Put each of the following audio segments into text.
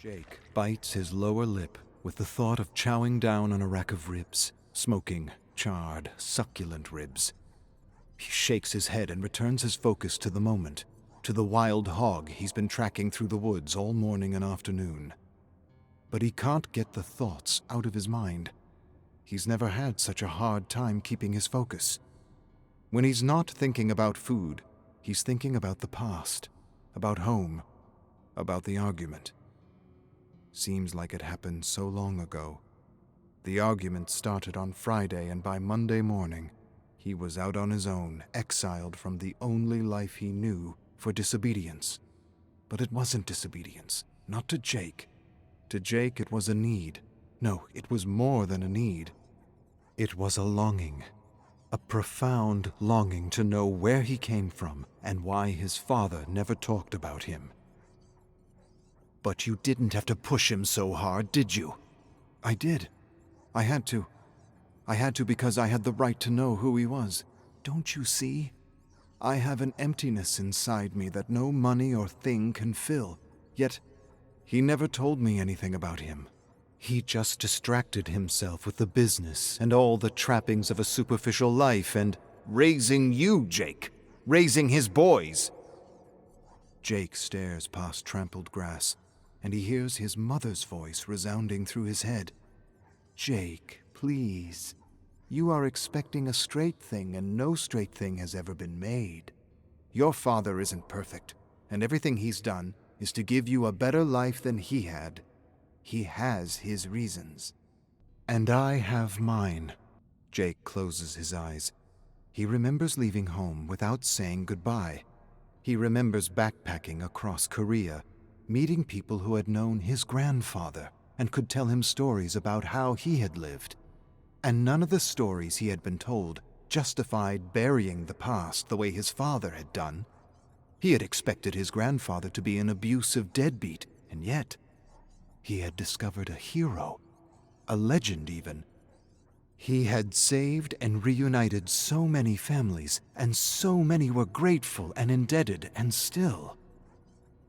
Jake bites his lower lip with the thought of chowing down on a rack of ribs, smoking, charred, succulent ribs. He shakes his head and returns his focus to the moment, to the wild hog he's been tracking through the woods all morning and afternoon. But he can't get the thoughts out of his mind. He's never had such a hard time keeping his focus. When he's not thinking about food, he's thinking about the past, about home, about the argument. Seems like it happened so long ago. The argument started on Friday, and by Monday morning, he was out on his own, exiled from the only life he knew, for disobedience. But it wasn't disobedience, not to Jake. To Jake, it was a need. No, it was more than a need. It was a longing, a profound longing to know where he came from and why his father never talked about him. But you didn't have to push him so hard, did you? I did. I had to. I had to because I had the right to know who he was. Don't you see? I have an emptiness inside me that no money or thing can fill. Yet, he never told me anything about him. He just distracted himself with the business and all the trappings of a superficial life and raising you, Jake. Raising his boys. Jake stares past trampled grass, and he hears his mother's voice resounding through his head. Jake, please. You are expecting a straight thing, and no straight thing has ever been made. Your father isn't perfect, and everything he's done is to give you a better life than he had. He has his reasons. And I have mine. Jake closes his eyes. He remembers leaving home without saying goodbye. He remembers backpacking across Korea, meeting people who had known his grandfather and could tell him stories about how he had lived. And none of the stories he had been told justified burying the past the way his father had done. He had expected his grandfather to be an abusive deadbeat, and yet he had discovered a hero, a legend even. He had saved and reunited so many families, and so many were grateful and indebted, and still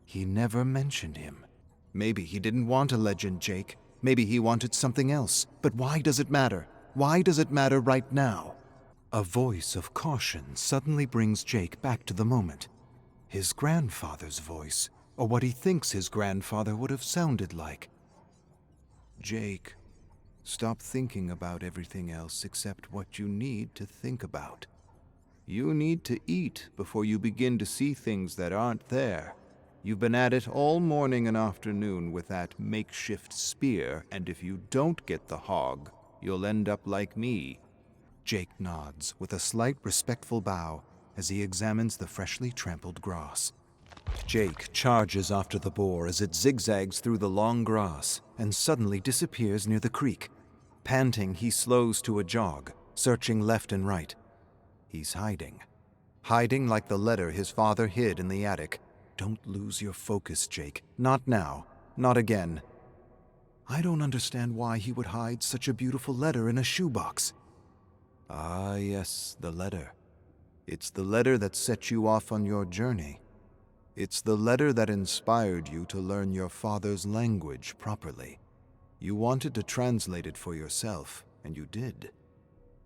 he never mentioned him. Maybe he didn't want a legend, Jake. Maybe he wanted something else. But why does it matter? Why does it matter right now? A voice of caution suddenly brings Jake back to the moment. His grandfather's voice, or what he thinks his grandfather would have sounded like. Jake, stop thinking about everything else except what you need to think about. You need to eat before you begin to see things that aren't there. You've been at it all morning and afternoon with that makeshift spear, and if you don't get the hog, you'll end up like me. Jake nods with a slight respectful bow as he examines the freshly trampled grass. Jake charges after the boar as it zigzags through the long grass and suddenly disappears near the creek. Panting, he slows to a jog, searching left and right. He's hiding. Hiding like the letter his father hid in the attic. Don't lose your focus, Jake. Not now. Not again. I don't understand why he would hide such a beautiful letter in a shoebox. Ah, yes, the letter. It's the letter that set you off on your journey. It's the letter that inspired you to learn your father's language properly. You wanted to translate it for yourself, and you did.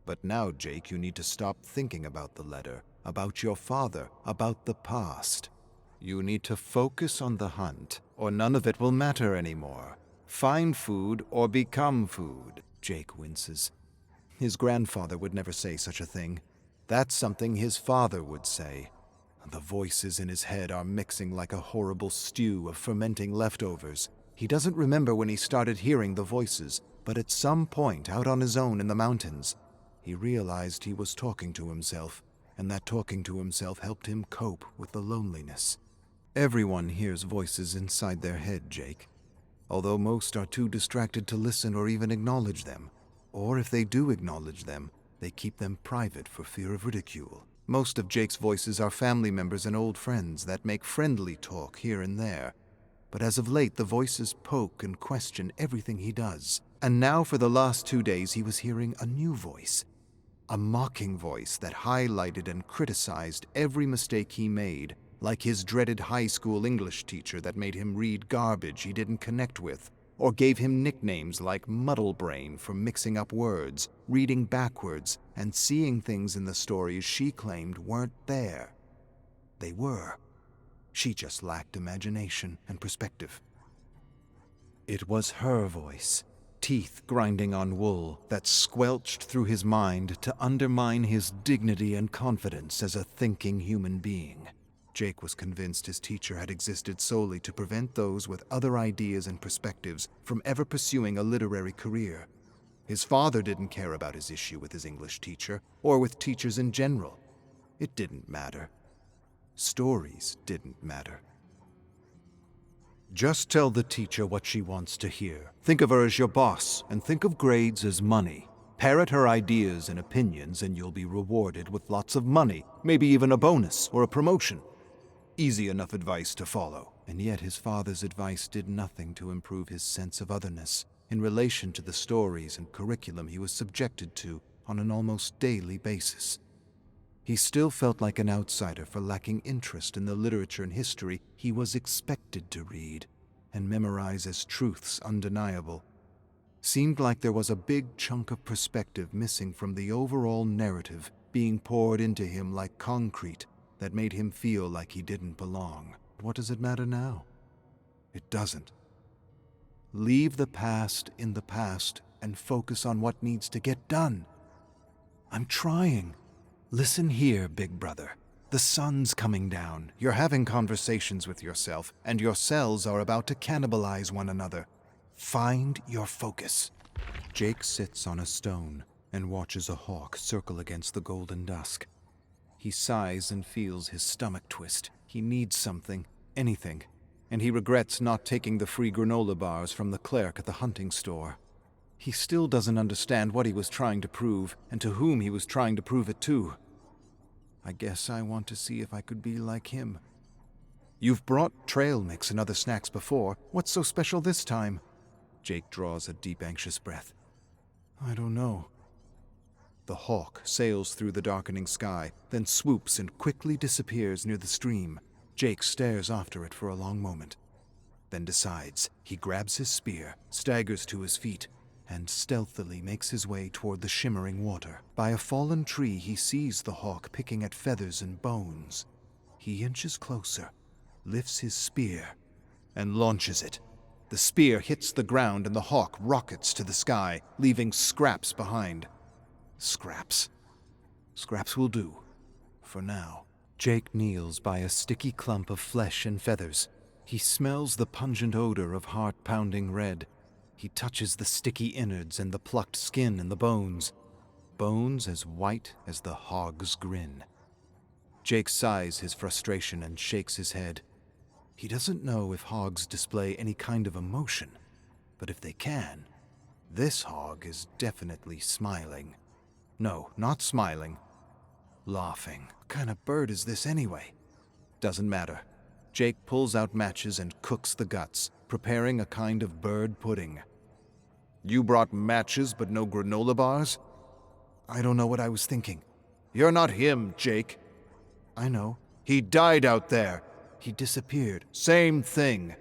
But now, Jake, you need to stop thinking about the letter, about your father, about the past. You need to focus on the hunt, or none of it will matter anymore. Find food or become food. Jake winces. His grandfather would never say such a thing. That's something his father would say. The voices in his head are mixing like a horrible stew of fermenting leftovers. He doesn't remember when he started hearing the voices, but at some point out on his own in the mountains, he realized he was talking to himself, and that talking to himself helped him cope with the loneliness. Everyone hears voices inside their head, Jake, although most are too distracted to listen or even acknowledge them. Or if they do acknowledge them, they keep them private for fear of ridicule. Most of Jake's voices are family members and old friends that make friendly talk here and there. But as of late, the voices poke and question everything he does. And now for the last 2 days, he was hearing a new voice. A mocking voice that highlighted and criticized every mistake he made, like his dreaded high school English teacher that made him read garbage he didn't connect with, or gave him nicknames like Muddle Brain for mixing up words, reading backwards, and seeing things in the stories she claimed weren't there. They were. She just lacked imagination and perspective. It was her voice, teeth grinding on wool, that squelched through his mind to undermine his dignity and confidence as a thinking human being. Jake was convinced his teacher had existed solely to prevent those with other ideas and perspectives from ever pursuing a literary career. His father didn't care about his issue with his English teacher, or with teachers in general. It didn't matter. Stories didn't matter. Just tell the teacher what she wants to hear. Think of her as your boss, and think of grades as money. Parrot her ideas and opinions, and you'll be rewarded with lots of money, maybe even a bonus or a promotion. Easy enough advice to follow. And yet his father's advice did nothing to improve his sense of otherness in relation to the stories and curriculum he was subjected to on an almost daily basis. He still felt like an outsider for lacking interest in the literature and history he was expected to read and memorize as truths undeniable. Seemed like there was a big chunk of perspective missing from the overall narrative being poured into him like concrete that made him feel like he didn't belong. What does it matter now? It doesn't. Leave the past in the past and focus on what needs to get done. I'm trying. Listen here, big brother. The sun's coming down. You're having conversations with yourself, and your cells are about to cannibalize one another. Find your focus. Jake sits on a stone and watches a hawk circle against the golden dusk. He sighs and feels his stomach twist. He needs something, anything, and he regrets not taking the free granola bars from the clerk at the hunting store. He still doesn't understand what he was trying to prove, and to whom he was trying to prove it to. I guess I want to see if I could be like him. You've brought trail mix and other snacks before. What's so special this time? Jake draws a deep, anxious breath. I don't know. The hawk sails through the darkening sky, then swoops and quickly disappears near the stream. Jake stares after it for a long moment, then decides. He grabs his spear, staggers to his feet, and stealthily makes his way toward the shimmering water. By a fallen tree, he sees the hawk picking at feathers and bones. He inches closer, lifts his spear, and launches it. The spear hits the ground and the hawk rockets to the sky, leaving scraps behind. Scraps. Scraps will do. For now. Jake kneels by a sticky clump of flesh and feathers. He smells the pungent odor of heart-pounding red. He touches the sticky innards and the plucked skin and the bones. Bones as white as the hog's grin. Jake sighs his frustration and shakes his head. He doesn't know if hogs display any kind of emotion, but if they can, this hog is definitely smiling. No, not smiling. Laughing. What kind of bird is this anyway? Doesn't matter. Jake pulls out matches and cooks the guts, preparing a kind of bird pudding. You brought matches but no granola bars? I don't know what I was thinking. You're not him, Jake. I know. He died out there. He disappeared. Same thing.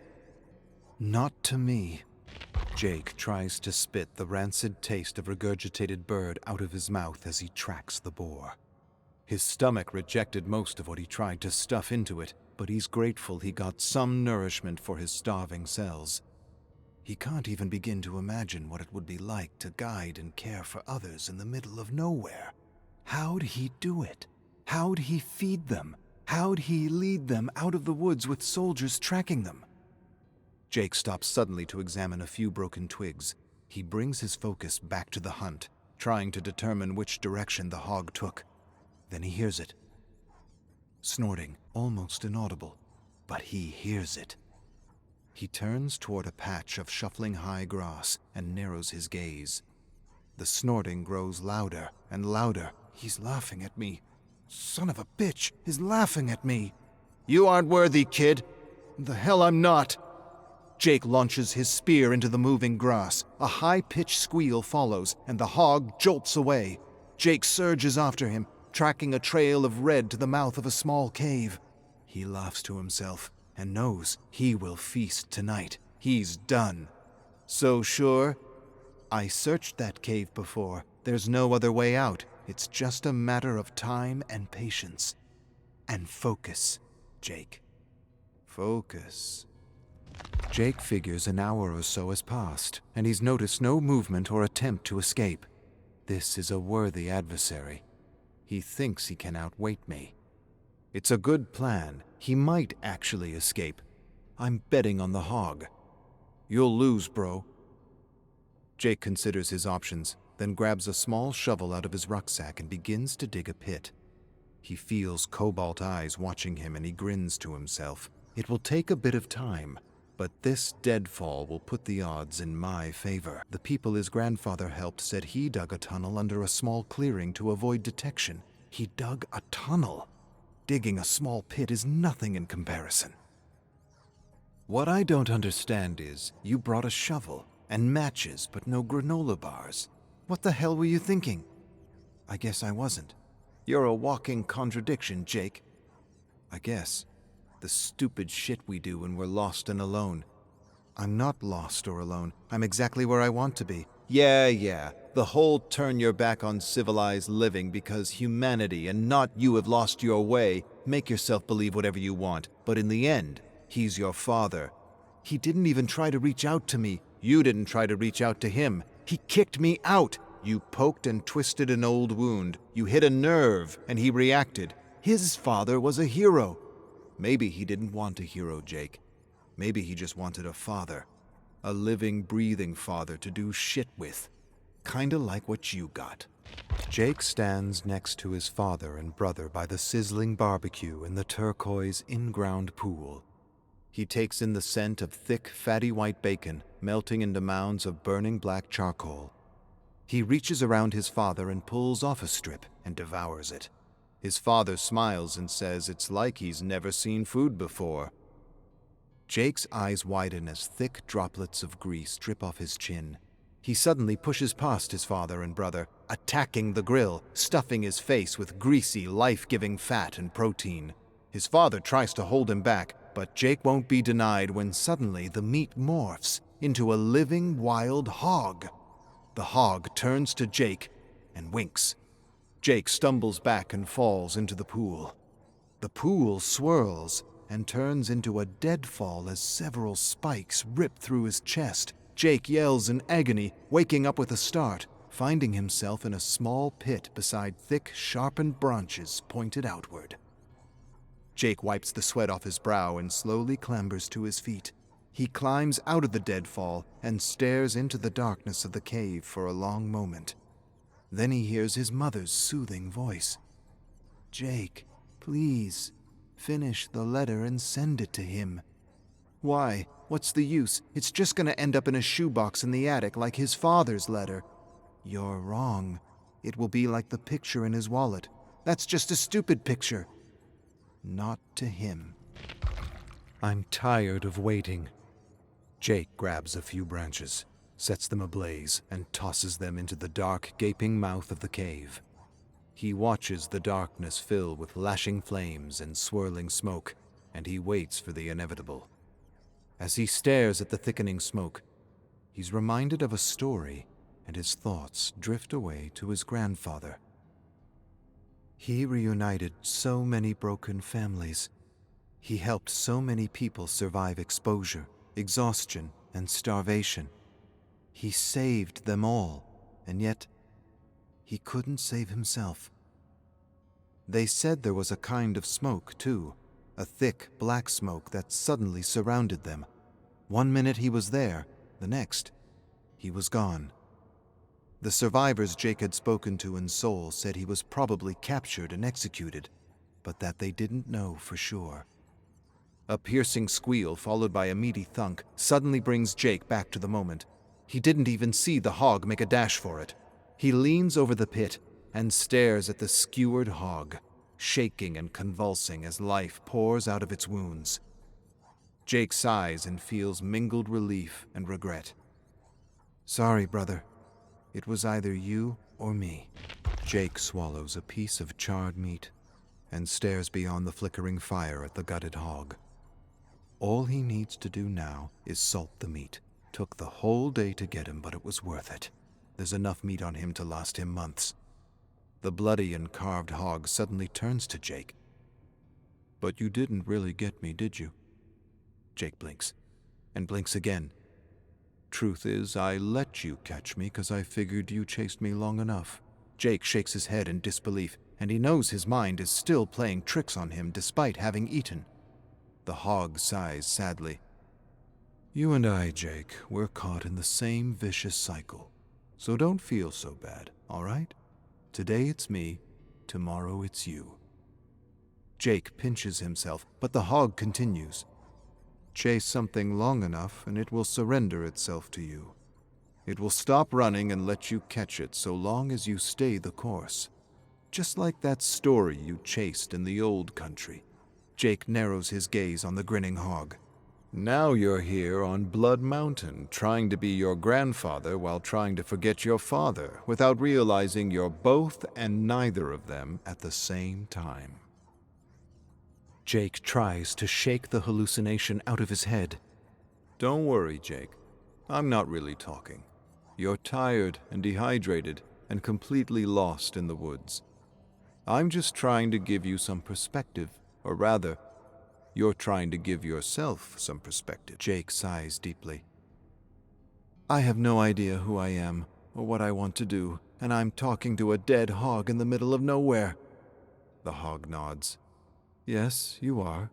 Not to me. Jake tries to spit the rancid taste of regurgitated bird out of his mouth as he tracks the boar. His stomach rejected most of what he tried to stuff into it, but he's grateful he got some nourishment for his starving cells. He can't even begin to imagine what it would be like to guide and care for others in the middle of nowhere. How'd he do it? How'd he feed them? How'd he lead them out of the woods with soldiers tracking them? Jake stops suddenly to examine a few broken twigs. He brings his focus back to the hunt, trying to determine which direction the hog took. Then he hears it. Snorting, almost inaudible, but he hears it. He turns toward a patch of shuffling high grass and narrows his gaze. The snorting grows louder and louder. He's laughing at me. Son of a bitch is laughing at me. You aren't worthy, kid. The hell I'm not. Jake launches his spear into the moving grass. A high-pitched squeal follows, and the hog jolts away. Jake surges after him, tracking a trail of red to the mouth of a small cave. He laughs to himself and knows he will feast tonight. He's done. So sure? I searched that cave before. There's no other way out. It's just a matter of time and patience. And focus, Jake. Focus. Jake figures an hour or so has passed, and he's noticed no movement or attempt to escape. This is a worthy adversary. He thinks he can outwait me. It's a good plan. He might actually escape. I'm betting on the hog. You'll lose, bro. Jake considers his options, then grabs a small shovel out of his rucksack and begins to dig a pit. He feels cobalt eyes watching him and he grins to himself. It will take a bit of time, but this deadfall will put the odds in my favor. The people his grandfather helped said he dug a tunnel under a small clearing to avoid detection. He dug a tunnel. Digging a small pit is nothing in comparison. What I don't understand is, you brought a shovel and matches, but no granola bars. What the hell were you thinking? I guess I wasn't. You're a walking contradiction, Jake. I guess. The stupid shit we do when we're lost and alone. I'm not lost or alone. I'm exactly where I want to be. Yeah. The whole turn your back on civilized living because humanity and not you have lost your way. Make yourself believe whatever you want. But in the end, he's your father. He didn't even try to reach out to me. You didn't try to reach out to him. He kicked me out. You poked and twisted an old wound. You hit a nerve, and he reacted. His father was a hero. Maybe he didn't want a hero, Jake. Maybe he just wanted a father. A living, breathing father to do shit with. Kinda like what you got. Jake stands next to his father and brother by the sizzling barbecue in the turquoise in-ground pool. He takes in the scent of thick, fatty white bacon melting into mounds of burning black charcoal. He reaches around his father and pulls off a strip and devours it. His father smiles and says it's like he's never seen food before. Jake's eyes widen as thick droplets of grease drip off his chin. He suddenly pushes past his father and brother, attacking the grill, stuffing his face with greasy, life-giving fat and protein. His father tries to hold him back, but Jake won't be denied when suddenly the meat morphs into a living, wild hog. The hog turns to Jake and winks. Jake stumbles back and falls into the pool. The pool swirls and turns into a deadfall as several spikes rip through his chest. Jake yells in agony, waking up with a start, finding himself in a small pit beside thick, sharpened branches pointed outward. Jake wipes the sweat off his brow and slowly clambers to his feet. He climbs out of the deadfall and stares into the darkness of the cave for a long moment. Then he hears his mother's soothing voice. "Jake, please, finish the letter and send it to him." "Why? What's the use? It's just gonna end up in a shoebox in the attic like his father's letter." "You're wrong. It will be like the picture in his wallet." "That's just a stupid picture." "Not to him." I'm tired of waiting. Jake grabs a few branches, sets them ablaze, and tosses them into the dark, gaping mouth of the cave. He watches the darkness fill with lashing flames and swirling smoke, and he waits for the inevitable. As he stares at the thickening smoke, he's reminded of a story, and his thoughts drift away to his grandfather. He reunited so many broken families. He helped so many people survive exposure, exhaustion, and starvation. He saved them all, and yet he couldn't save himself. They said there was a kind of smoke, too, a thick, black smoke that suddenly surrounded them. One minute he was there, the next, he was gone. The survivors Jake had spoken to in Seoul said he was probably captured and executed, but that they didn't know for sure. A piercing squeal followed by a meaty thunk suddenly brings Jake back to the moment. He didn't even see the hog make a dash for it. He leans over the pit and stares at the skewered hog, shaking and convulsing as life pours out of its wounds. Jake sighs and feels mingled relief and regret. "Sorry, brother. It was either you or me." Jake swallows a piece of charred meat. and stares beyond the flickering fire at the gutted hog. All he needs to do now is salt the meat. Took the whole day to get him, but it was worth it. There's enough meat on him to last him months. The bloody and carved hog suddenly turns to Jake. "But you didn't really get me, did you?" Jake blinks, and blinks again. "Truth is, I let you catch me 'cause I figured you chased me long enough." Jake shakes his head in disbelief, and he knows his mind is still playing tricks on him despite having eaten. The hog sighs sadly. "You and I, Jake, we're caught in the same vicious cycle. So don't feel so bad, all right? Today it's me, tomorrow it's you." Jake pinches himself, but the hog continues. "Chase something long enough and it will surrender itself to you. It will stop running and let you catch it so long as you stay the course. Just like that story you chased in the old country." Jake narrows his gaze on the grinning hog. "Now you're here on Blood Mountain, trying to be your grandfather while trying to forget your father, without realizing you're both and neither of them at the same time." Jake tries to shake the hallucination out of his head. "Don't worry, Jake. I'm not really talking. You're tired and dehydrated and completely lost in the woods. I'm just trying to give you some perspective, or rather, you're trying to give yourself some perspective." Jake sighs deeply. "I have no idea who I am or what I want to do, and I'm talking to a dead hog in the middle of nowhere." The hog nods. "Yes, you are.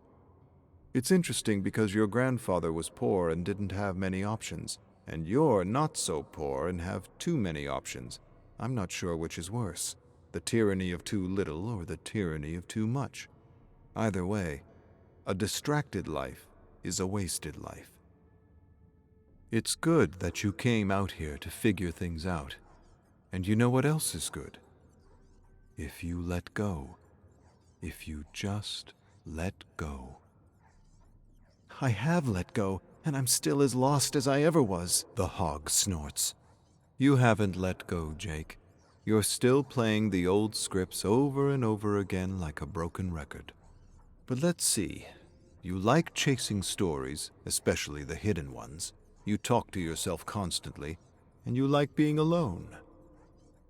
It's interesting because your grandfather was poor and didn't have many options, and you're not so poor and have too many options. I'm not sure which is worse, the tyranny of too little or the tyranny of too much. Either way, a distracted life is a wasted life. It's good that you came out here to figure things out. And you know what else is good? If you let go. If you just let go." "I have let go, and I'm still as lost as I ever was," the hog snorts. "You haven't let go, Jake. You're still playing the old scripts over and over again like a broken record. But let's see. You like chasing stories, especially the hidden ones. You talk to yourself constantly, and you like being alone.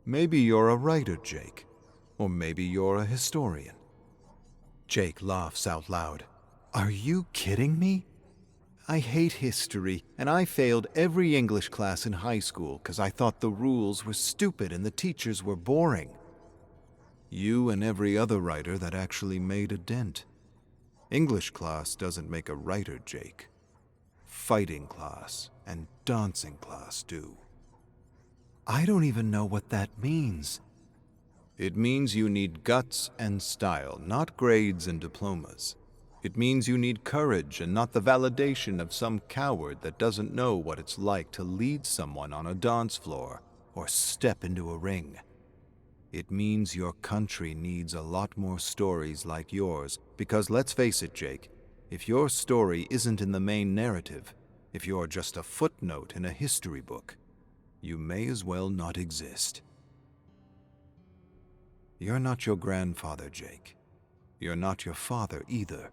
Maybe you're a writer, Jake. Or maybe you're a historian." Jake laughs out loud. "Are you kidding me? I hate history, and I failed every English class in high school because I thought the rules were stupid and the teachers were boring. You and every other writer that actually made a dent. English class doesn't make a writer, Jake. Fighting class and dancing class do." "I don't even know what that means." "It means you need guts and style, not grades and diplomas. It means you need courage and not the validation of some coward that doesn't know what it's like to lead someone on a dance floor or step into a ring. It means your country needs a lot more stories like yours, because let's face it, Jake, if your story isn't in the main narrative, if you're just a footnote in a history book, you may as well not exist. You're not your grandfather, Jake. You're not your father either.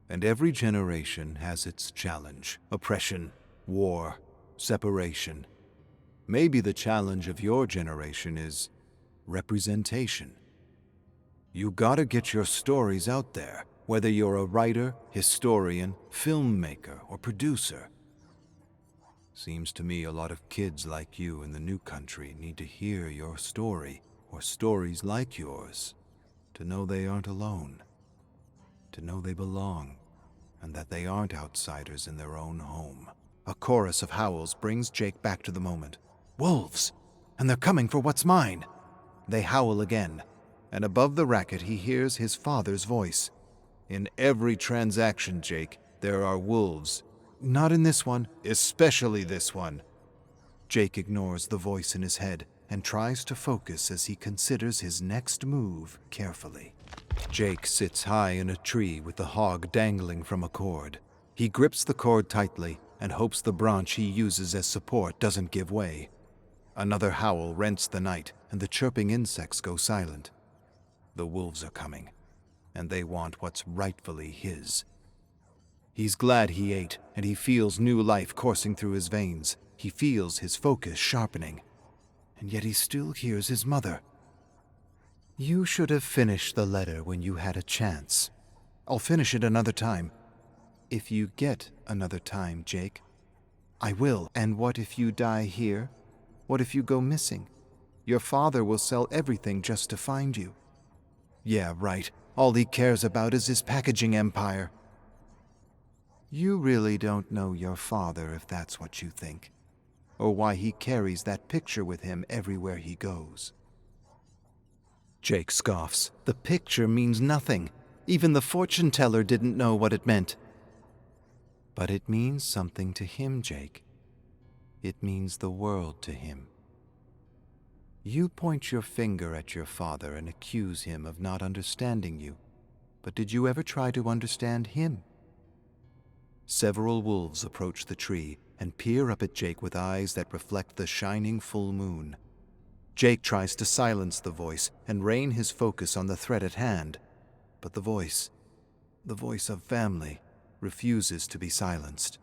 And every generation has its challenge: oppression, war, separation. Maybe the challenge of your generation is representation. You gotta get your stories out there, whether you're a writer, historian, filmmaker, or producer. Seems to me a lot of kids like you in the new country need to hear your story, or stories like yours, to know they aren't alone, to know they belong, and that they aren't outsiders in their own home." A chorus of howls brings Jake back to the moment. "Wolves! And they're coming for what's mine!" They howl again, and above the racket he hears his father's voice. "In every transaction, Jake, there are wolves. Not in this one, especially this one." Jake ignores the voice in his head and tries to focus as he considers his next move carefully. Jake sits high in a tree with the hog dangling from a cord. He grips the cord tightly and hopes the branch he uses as support doesn't give way. Another howl rents the night, and the chirping insects go silent. The wolves are coming. and they want what's rightfully his. He's glad he ate, and he feels new life coursing through his veins. He feels his focus sharpening, and yet he still hears his mother. You should have finished the letter when you had a chance. I'll finish it another time. If you get another time, Jake. I will. And what if you die here? What if you go missing? Your father will sell everything just to find you. Yeah, right. All he cares about is his packaging empire. You really don't know your father if that's what you think, or why he carries that picture with him everywhere he goes. Jake scoffs. The picture means nothing. Even the fortune teller didn't know what it meant. But it means something to him, Jake. It means the world to him. You point your finger at your father and accuse him of not understanding you. But did you ever try to understand him? Several wolves approach the tree and peer up at Jake with eyes that reflect the shining full moon. Jake tries to silence the voice and rein his focus on the threat at hand, but the voice of family, refuses to be silenced.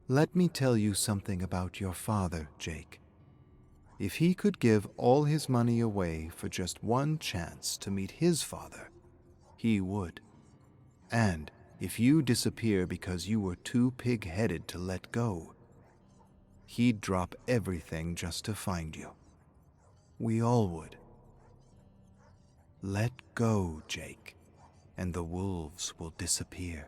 Let me tell you something about your father, Jake. If he could give all his money away for just one chance to meet his father, he would. And if you disappear because you were too pig-headed to let go, he'd drop everything just to find you. We all would. Let go, Jake, and the wolves will disappear.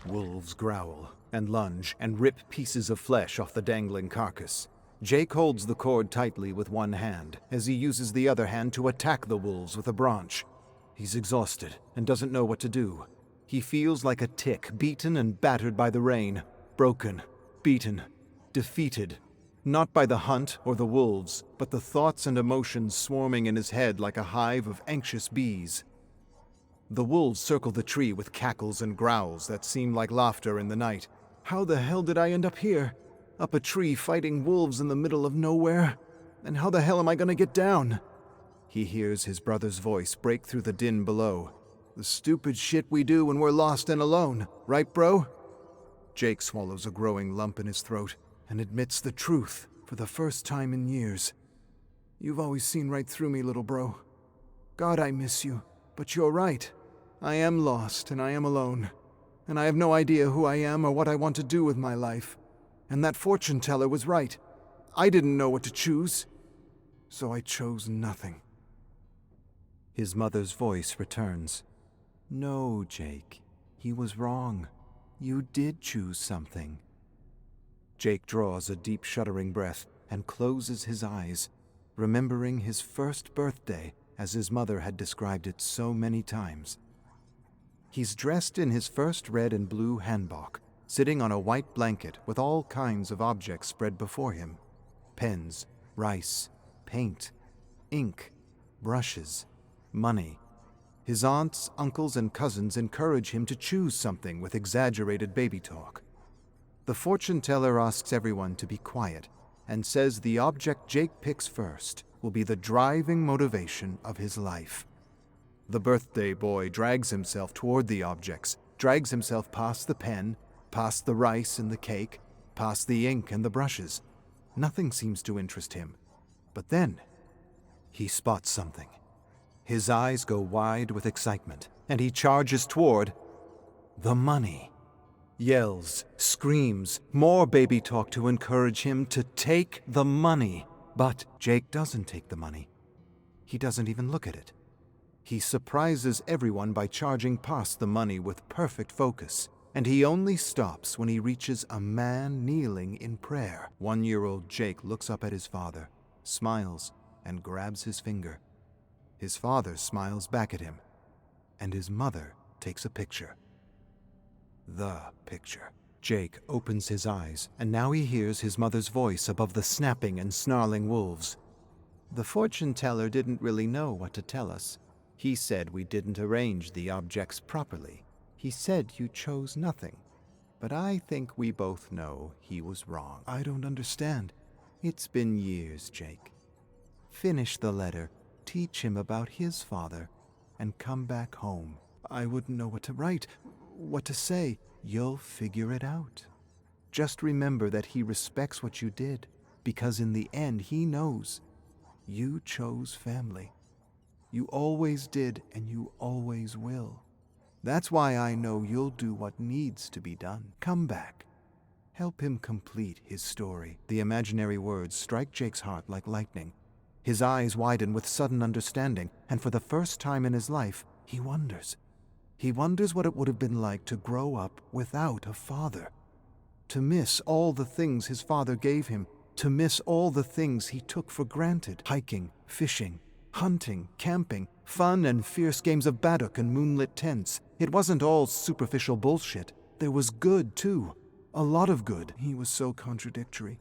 Wolves growl and lunge and rip pieces of flesh off the dangling carcass. Jake holds the cord tightly with one hand as he uses the other hand to attack the wolves with a branch. He's exhausted and doesn't know what to do. He feels like a tick, beaten and battered by the rain, broken, beaten, defeated, not by the hunt or the wolves, but the thoughts and emotions swarming in his head like a hive of anxious bees. The wolves circle the tree with cackles and growls that seem like laughter in the night. How the hell did I end up here? Up a tree fighting wolves in the middle of nowhere? And how the hell am I gonna get down? He hears his brother's voice break through the din below. The stupid shit we do when we're lost and alone, right, bro? Jake swallows a growing lump in his throat and admits the truth for the first time in years. You've always seen right through me, little bro. God, I miss you, but you're right. I am lost and I am alone, and I have no idea who I am or what I want to do with my life. And that fortune teller was right. I didn't know what to choose, so I chose nothing. His mother's voice returns. No, Jake, he was wrong. You did choose something. Jake draws a deep shuddering breath and closes his eyes, remembering his first birthday as his mother had described it so many times. He's dressed in his first red and blue hanbok, sitting on a white blanket with all kinds of objects spread before him. Pens, rice, paint, ink, brushes, money. His aunts, uncles, and cousins encourage him to choose something with exaggerated baby talk. The fortune teller asks everyone to be quiet and says the object Jake picks first will be the driving motivation of his life. The birthday boy drags himself toward the objects, drags himself past the pen, past the rice and the cake, past the ink and the brushes. Nothing seems to interest him. But then, he spots something. His eyes go wide with excitement, and he charges toward the money. Yells, screams, more baby talk to encourage him to take the money. But Jake doesn't take the money. He doesn't even look at it. He surprises everyone by charging past the money with perfect focus, and he only stops when he reaches a man kneeling in prayer. 1-year-old Jake looks up at his father, smiles, and grabs his finger. His father smiles back at him, and his mother takes a picture. The picture. Jake opens his eyes, and now he hears his mother's voice above the snapping and snarling wolves. The fortune teller didn't really know what to tell us. He said we didn't arrange the objects properly. He said you chose nothing. But I think we both know he was wrong. I don't understand. It's been years, Jake. Finish the letter. Teach him about his father, and come back home. I wouldn't know what to write, what to say. You'll figure it out. Just remember that he respects what you did, because in the end he knows you chose family. You always did, and you always will. That's why I know you'll do what needs to be done. Come back. Help him complete his story. The imaginary words strike Jake's heart like lightning. His eyes widen with sudden understanding, and for the first time in his life, he wonders. He wonders what it would have been like to grow up without a father. To miss all the things his father gave him. To miss all the things he took for granted. Hiking, fishing, hunting, camping, fun and fierce games of baddock and moonlit tents. It wasn't all superficial bullshit. There was good, too. A lot of good. He was so contradictory.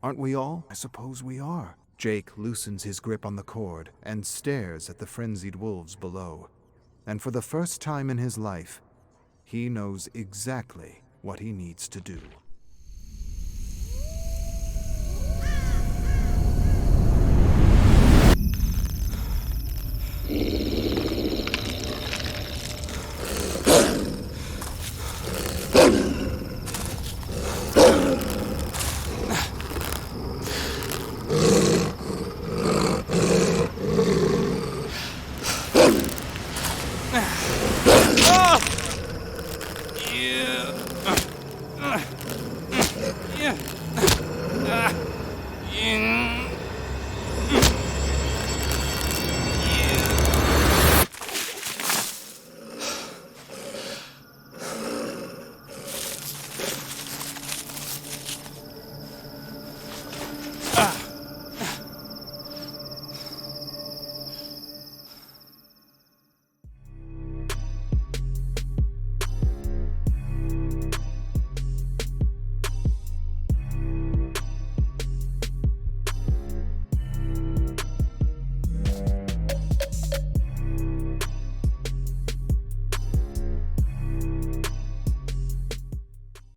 Aren't we all? I suppose we are. Jake loosens his grip on the cord and stares at the frenzied wolves below. And for the first time in his life, he knows exactly what he needs to do. Yeah.